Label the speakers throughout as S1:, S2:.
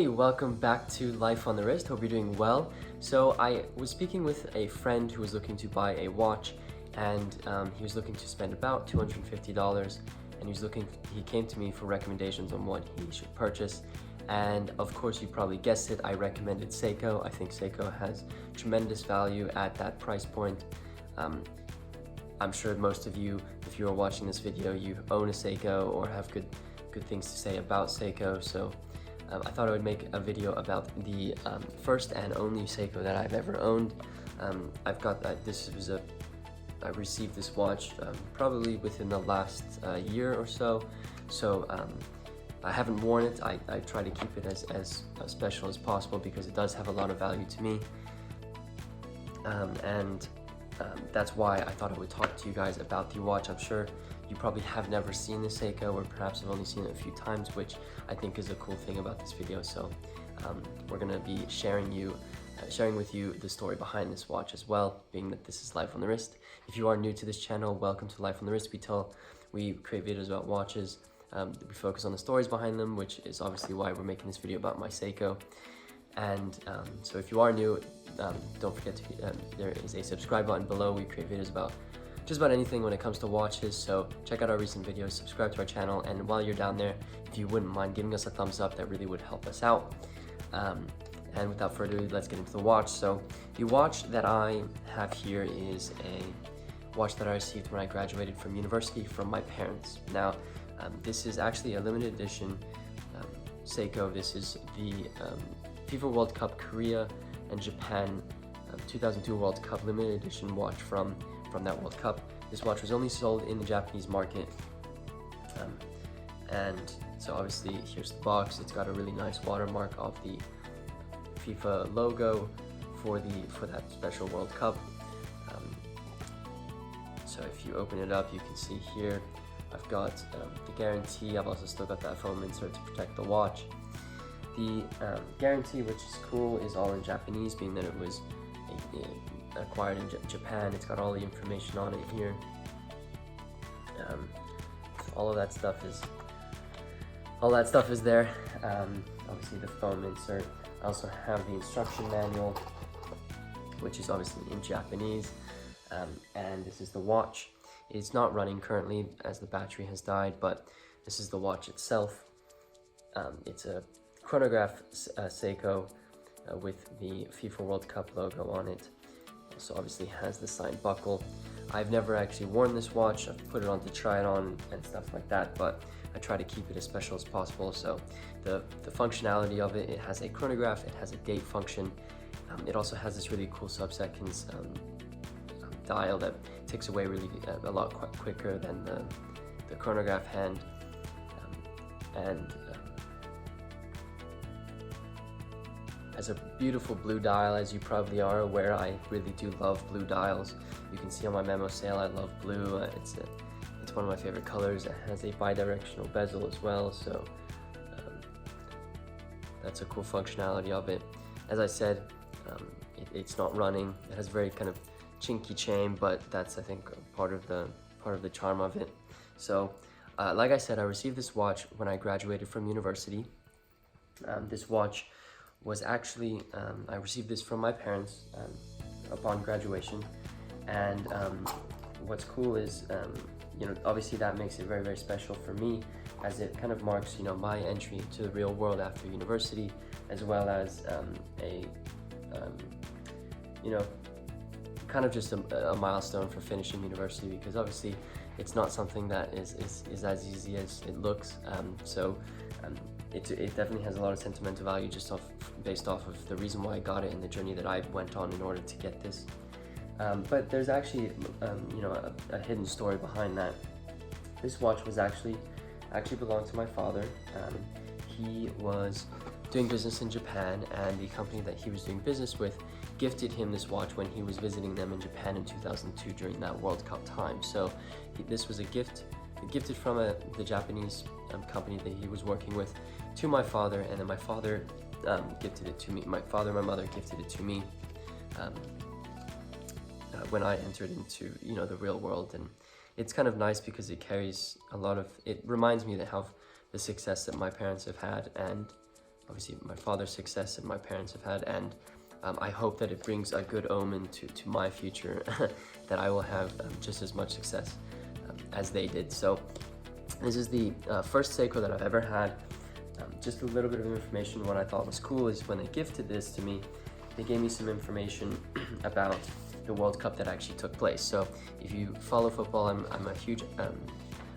S1: Hi, welcome back to Life on the Wrist. Hope you're doing well. So I was speaking with a friend who was looking to buy a watch, and he was looking to spend about $250, and he came to me for recommendations on what he should purchase. And of course, you probably guessed it, I recommended Seiko. I think Seiko has tremendous value at that price point. I'm sure most of you, if you are watching this video, you own a Seiko or have good things to say about Seiko. So I thought I would make a video about the first and only Seiko that I've ever owned. I've got that. I received this watch probably within the last year or so. So I haven't worn it. I try to keep it as special as possible because it does have a lot of value to me. That's why I thought I would talk to you guys about the watch. I'm sure you probably have never seen the Seiko, or perhaps have only seen it a few times, which I think is a cool thing about this video. So we're gonna be sharing with you the story behind this watch as well, being that this is Life on the Wrist. If you are new to this channel, welcome to Life on the Wrist. We create videos about watches. We focus on the stories behind them, which is obviously why we're making this video about my Seiko. And so if you are new, don't forget there is a subscribe button below. We create videos about just about anything when it comes to watches, so check out our recent videos, subscribe to our channel, and while you're down there, if you wouldn't mind giving us a thumbs up, that really would help us out. And without further ado, let's get into the watch. So the watch that I have here is a watch that I received when I graduated from university from my parents. Now, this is actually a limited edition Seiko. This is the FIFA World Cup Korea and Japan 2002 World Cup limited edition watch from that World Cup. This watch was only sold in the Japanese market. And so obviously here's the box. It's got a really nice watermark of the FIFA logo for that special World Cup. So if you open it up, you can see here I've got the guarantee. I've also still got that foam insert to protect the watch. The guarantee, which is cool, is all in Japanese, being that it was acquired in Japan. It's got all the information on it here. All of that stuff is there. Obviously the foam insert. I also have the instruction manual, which is obviously in Japanese. And this is the watch. It's not running currently as the battery has died, but this is the watch itself. It's a chronograph Seiko with the FIFA World Cup logo on it. Also obviously has the signed buckle. I've never actually worn this watch. I've put it on to try it on and stuff like that, but I try to keep it as special as possible. So the functionality of it has a chronograph, it has a date function. It also has this really cool sub-seconds dial that ticks away really a lot quicker than the chronograph hand. Has a beautiful blue dial. As you probably are aware, I really do love blue dials. You can see on my memo sale I love blue. It's one of my favorite colors. It has a bi-directional bezel as well, so that's a cool functionality of it. As I said, it's not running. It has very kind of chinky chain, but that's, I think, part of the charm of it. So like I said, I received this watch when I graduated from university. This watch was actually, I received this from my parents upon graduation. And what's cool is, obviously that makes it very, very special for me, as it kind of marks, my entry to the real world after university, as well as kind of just a milestone for finishing university, because obviously it's not something that is as easy as it looks. It definitely has a lot of sentimental value just based off of the reason why I got it and the journey that I went on in order to get this. But there's actually a hidden story behind that. This watch was actually belonged to my father. He was doing business in Japan, and the company that he was doing business with gifted him this watch when he was visiting them in Japan in 2002 during that World Cup time. So this was a gift gifted from the Japanese company that he was working with to my father, and then my father gifted it to me. My father and my mother gifted it to me when I entered into the real world. And it's kind of nice because it carries a lot of, it reminds me of the success that my parents have had, and obviously my father's success and my parents have had, and I hope that it brings a good omen to my future, that I will have just as much success as they did. So this is the first Seiko that I've ever had. Just a little bit of information. What I thought was cool is when they gifted this to me, they gave me some information about the World Cup that actually took place. So if you follow football, I'm a huge,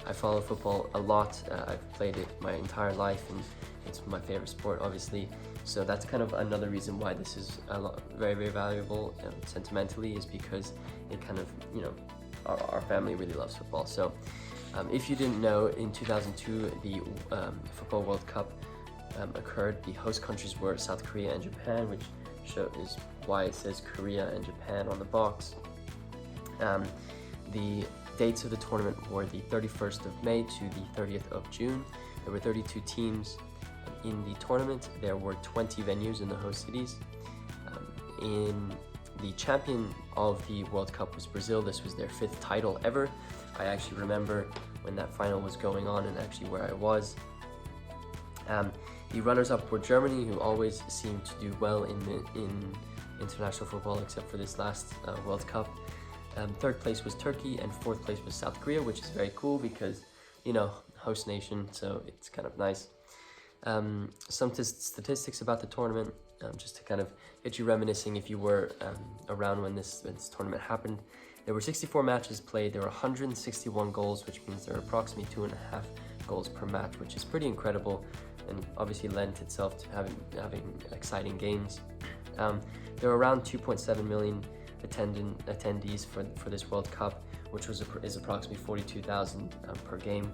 S1: I follow football a lot. I've played it my entire life, and it's my favorite sport, obviously. So that's kind of another reason why this is very, very valuable sentimentally, is because it kind of, you know, our family really loves football. So if you didn't know, in 2002, the Football World Cup occurred. The host countries were South Korea and Japan, which is why it says Korea and Japan on the box. The dates of the tournament were the 31st of May to the 30th of June. There were 32 teams in the tournament. There were 20 venues in the host cities. In the champion of the World Cup was Brazil. This was their 5th title ever. I actually remember when that final was going on and actually where I was. The runners-up were Germany, who always seemed to do well in international football, except for this last World Cup. 3rd place was Turkey, and 4th place was South Korea, which is very cool because, you know, host nation, so it's kind of nice. Some statistics about the tournament, just to kind of get you reminiscing if you were around when this tournament happened. There were 64 matches played. There were 161 goals, which means there are approximately 2.5 goals per match, which is pretty incredible, and obviously lent itself to having exciting games. There were around 2.7 million attendees for this World Cup, which is approximately 42,000 per game.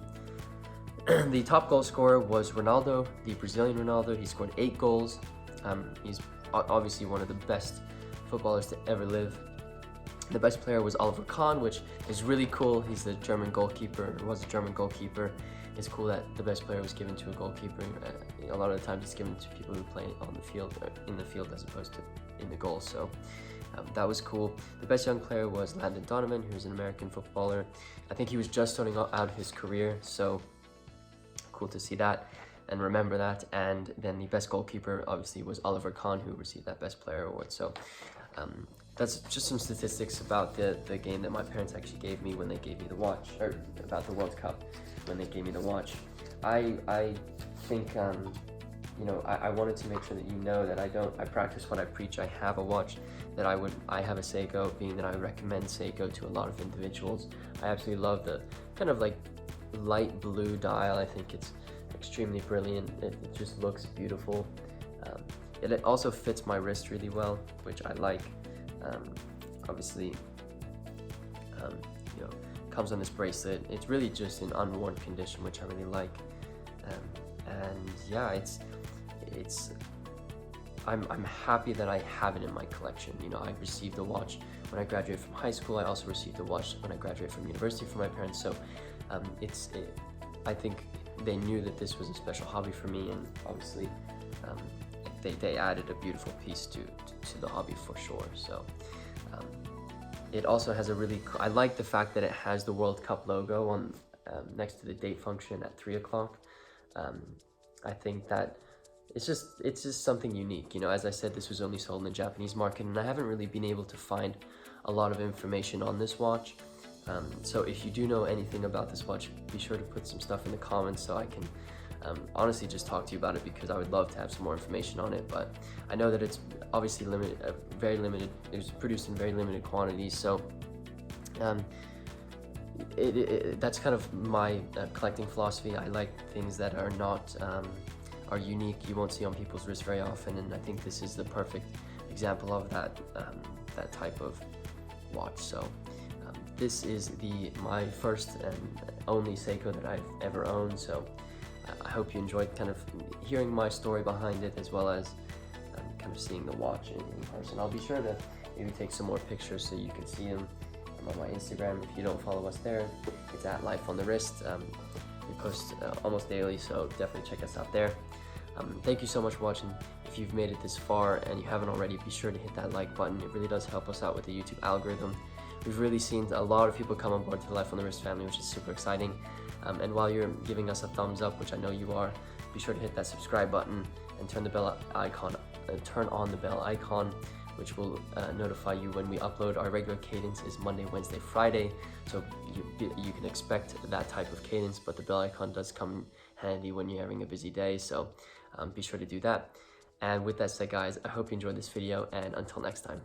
S1: The top goal scorer was Ronaldo, the Brazilian Ronaldo. He scored 8 goals. He's obviously one of the best footballers to ever live. The best player was Oliver Kahn, which is really cool. He's the German goalkeeper, or was a German goalkeeper. It's cool that the best player was given to a goalkeeper. A lot of the times it's given to people who play on the field, or in the field, as opposed to in the goal. So that was cool. The best young player was Landon Donovan, who's an American footballer. I think he was just starting out his career, so cool to see that and remember that. And then the best goalkeeper obviously was Oliver Kahn, who received that best player award. So that's just some statistics about the game that my parents actually gave me when they gave me the watch, or about the World Cup when they gave me the watch. I think you know, I wanted to make sure that you know that I practice what I preach. I have a watch that I have a Seiko, being that I recommend Seiko to a lot of individuals. I absolutely love the kind of like light blue dial. I think it's extremely brilliant. It just looks beautiful. It also fits my wrist really well, which I like. Obviously, you know, comes on this bracelet. It's really just in unworn condition, which I really like. And yeah, I'm happy that I have it in my collection. You know, I received the watch when I graduated from high school. I also received the watch when I graduated from university from my parents. So I think they knew that this was a special hobby for me, and obviously they added a beautiful piece to the hobby for sure. So it also has a really I like the fact that it has the World Cup logo on next to the date function at 3 o'clock. I think that it's just something unique. You know, as I said, this was only sold in the Japanese market, and I haven't really been able to find a lot of information on this watch. So if you do know anything about this watch, be sure to put some stuff in the comments so I can honestly just talk to you about it, because I would love to have some more information on it. But I know that it's obviously limited, very limited. It was produced in very limited quantities, so that's kind of my collecting philosophy. I like things that are not are unique. You won't see on people's wrists very often, and I think this is the perfect example of that that type of watch. So this is my first and only Seiko that I've ever owned. So I hope you enjoyed kind of hearing my story behind it, as well as kind of seeing the watch in person. I'll be sure to maybe take some more pictures so you can see them on my Instagram. If you don't follow us there, it's at Life on the Wrist. We post almost daily, so definitely check us out there. Thank you so much for watching. If you've made it this far and you haven't already, be sure to hit that like button. It really does help us out with the YouTube algorithm. We've really seen a lot of people come on board to the Life on the Wrist family, which is super exciting. And while you're giving us a thumbs up, which I know you are, be sure to hit that subscribe button and turn on the bell icon, which will notify you when we upload. Our regular cadence is Monday, Wednesday, Friday, so you can expect that type of cadence, but the bell icon does come handy when you're having a busy day, so be sure to do that. And with that said, guys, I hope you enjoyed this video, and until next time.